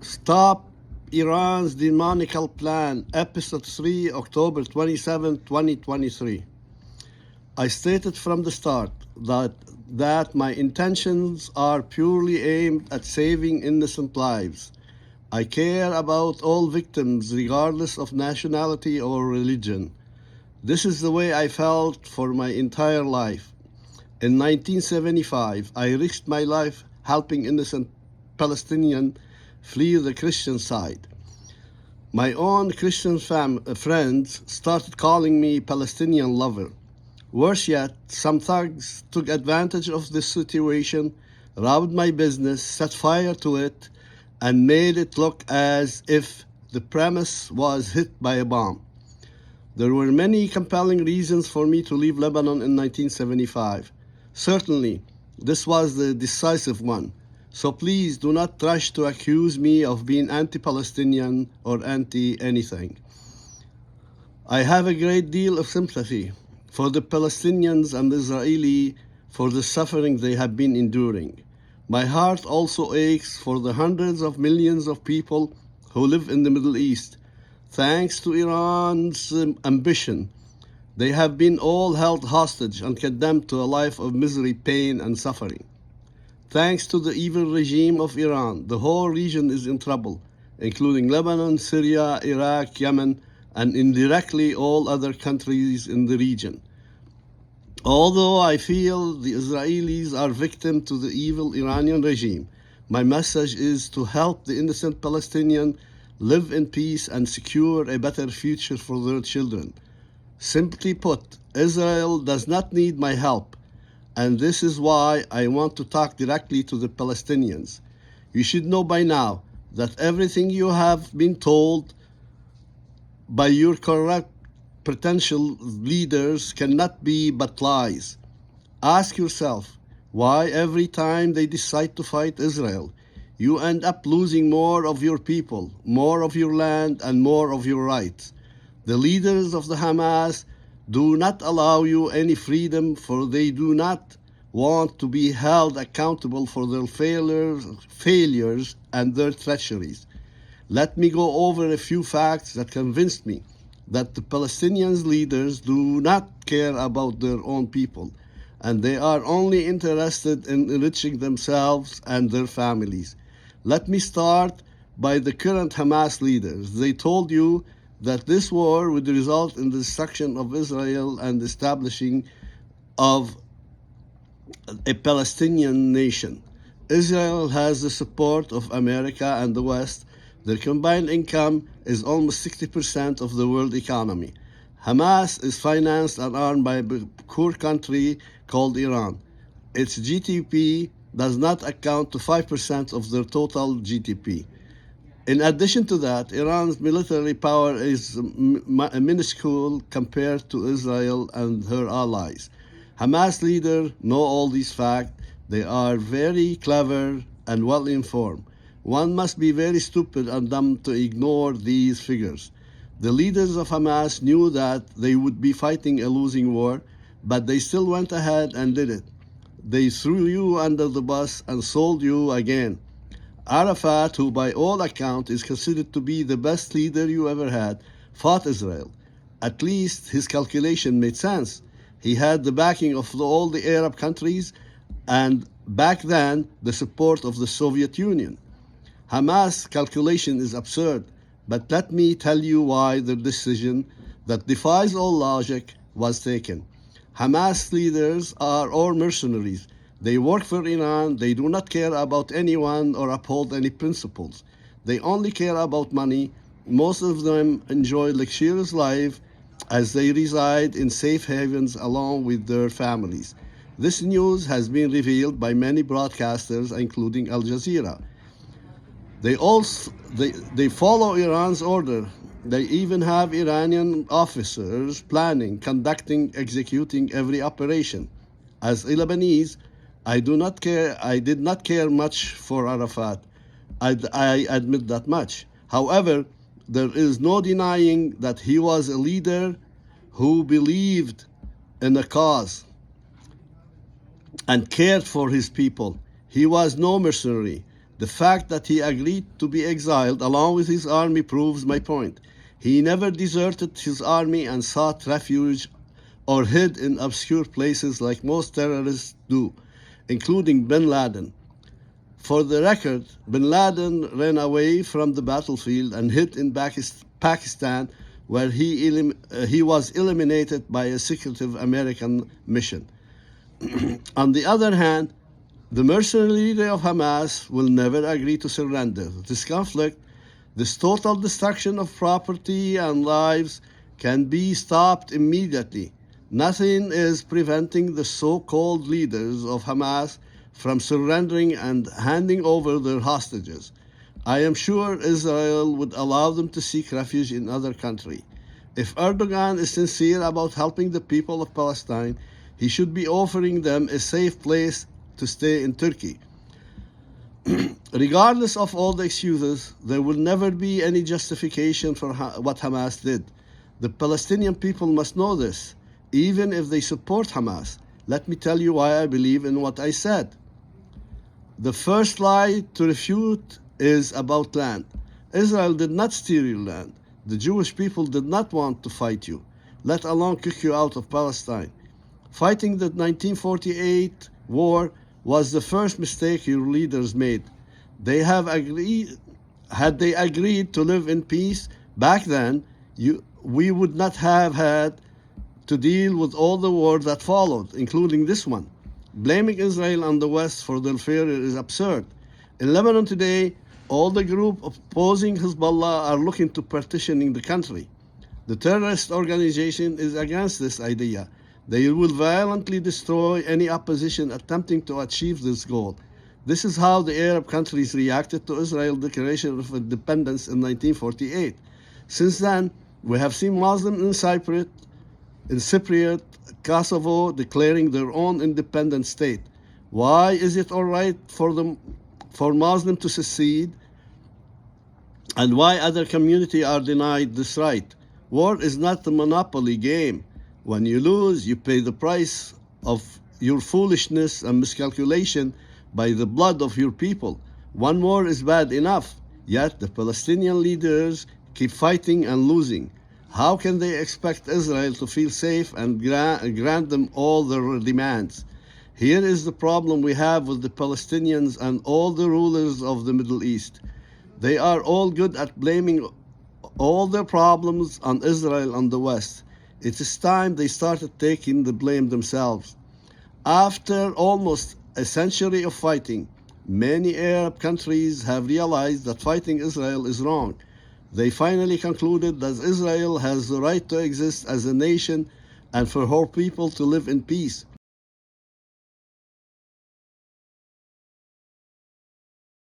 Stop Iran's Demonical Plan, Episode 3, October 27, 2023. I stated from the start that my intentions are purely aimed at saving innocent lives. I care about all victims regardless of nationality or religion. This is the way I felt for my entire life. In 1975, I risked my life helping innocent Palestinians flee the Christian side. My own Christian friends started calling me Palestinian lover. Worse yet, some thugs took advantage of this situation, robbed my business, set fire to it, and made it look as if the premise was hit by a bomb. There were many compelling reasons for me to leave Lebanon in 1975. Certainly, this was the decisive one. So please do not rush to accuse me of being anti-Palestinian or anti-anything. I have a great deal of sympathy for the Palestinians and Israeli for the suffering they have been enduring. My heart also aches for the hundreds of millions of people who live in the Middle East. Thanks to Iran's ambition, they have been all held hostage and condemned to a life of misery, pain, and suffering. Thanks to the evil regime of Iran, the whole region is in trouble, including Lebanon, Syria, Iraq, Yemen, and indirectly all other countries in the region. Although I feel the Israelis are victim to the evil Iranian regime, my message is to help the innocent Palestinians live in peace and secure a better future for their children. Simply put, Israel does not need my help. And this is why I want to talk directly to the Palestinians. You should know by now that everything you have been told by your corrupt potential leaders cannot be but lies. Ask yourself why every time they decide to fight Israel, you end up losing more of your people, more of your land, and more of your rights. The leaders of the Hamas do not allow you any freedom, for they do not want to be held accountable for their failures and their treacheries. Let me go over a few facts that convinced me that the Palestinian leaders do not care about their own people, and they are only interested in enriching themselves and their families. Let me start by the current Hamas leaders. They told you that this war would result in the destruction of Israel and establishing of a Palestinian nation. Israel has the support of America and the West. Their combined income is almost 60% of the world economy. Hamas is financed and armed by a poor country called Iran. Its GDP does not account to 5% of their total GDP. In addition to that, Iran's military power is minuscule compared to Israel and her allies. Hamas leaders know all these facts. They are very clever and well informed. One must be very stupid and dumb to ignore these figures. The leaders of Hamas knew that they would be fighting a losing war, but they still went ahead and did it. They threw you under the bus and sold you again. Arafat, who by all accounts is considered to be the best leader you ever had, fought Israel. At least his calculation made sense. He had the backing of all the Arab countries and back then the support of the Soviet Union. Hamas' calculation is absurd, but let me tell you why the decision that defies all logic was taken. Hamas leaders are all mercenaries. They work for Iran. They do not care about anyone or uphold any principles. They only care about money. Most of them enjoy luxurious life as they reside in safe havens along with their families. This news has been revealed by many broadcasters, including Al Jazeera. They follow Iran's order. They even have Iranian officers planning, conducting, executing every operation. As a Lebanese, I did not care much for Arafat. I admit that much. However, there is no denying that he was a leader who believed in a cause and cared for his people. He was no mercenary. The fact that he agreed to be exiled along with his army proves my point. He never deserted his army and sought refuge or hid in obscure places like most terrorists do, including bin Laden. For the record, bin Laden ran away from the battlefield and hid in Pakistan, where he was eliminated by a secretive American mission. On the other hand, the mercenary leader of Hamas will never agree to surrender. This conflict, this total destruction of property and lives, can be stopped immediately. Nothing is preventing the so-called leaders of Hamas from surrendering and handing over their hostages. I am sure Israel would allow them to seek refuge in other countries. If Erdogan is sincere about helping the people of Palestine, he should be offering them a safe place to stay in Turkey. Regardless of all the excuses, there will never be any justification for what Hamas did. The Palestinian people must know this, even if they support Hamas. Let me tell you why I believe in what I said. The first lie to refute is about land. Israel did not steal your land. The Jewish people did not want to fight you, let alone kick you out of Palestine. Fighting the 1948 war was the first mistake your leaders made. Had they agreed to live in peace back then, we would not have had to deal with all the wars that followed, including this one. Blaming Israel and the West for their failure is absurd. In Lebanon today, all the groups opposing Hezbollah are looking to partitioning the country. The terrorist organization is against this idea. They will violently destroy any opposition attempting to achieve this goal. This is how the Arab countries reacted to Israel's declaration of independence in 1948. Since then, we have seen Muslims in Cypriot, Kosovo declaring their own independent state. Why is it all right for Muslims to secede, and why other communities are denied this right? War is not a monopoly game. When you lose, you pay the price of your foolishness and miscalculation by the blood of your people. One war is bad enough, yet the Palestinian leaders keep fighting and losing. How can they expect Israel to feel safe and grant them all their demands? Here is the problem we have with the Palestinians and all the rulers of the Middle East. They are all good at blaming all their problems on Israel and the West. It is time they started taking the blame themselves. After almost a century of fighting, many Arab countries have realized that fighting Israel is wrong. They finally concluded that Israel has the right to exist as a nation and for her people to live in peace.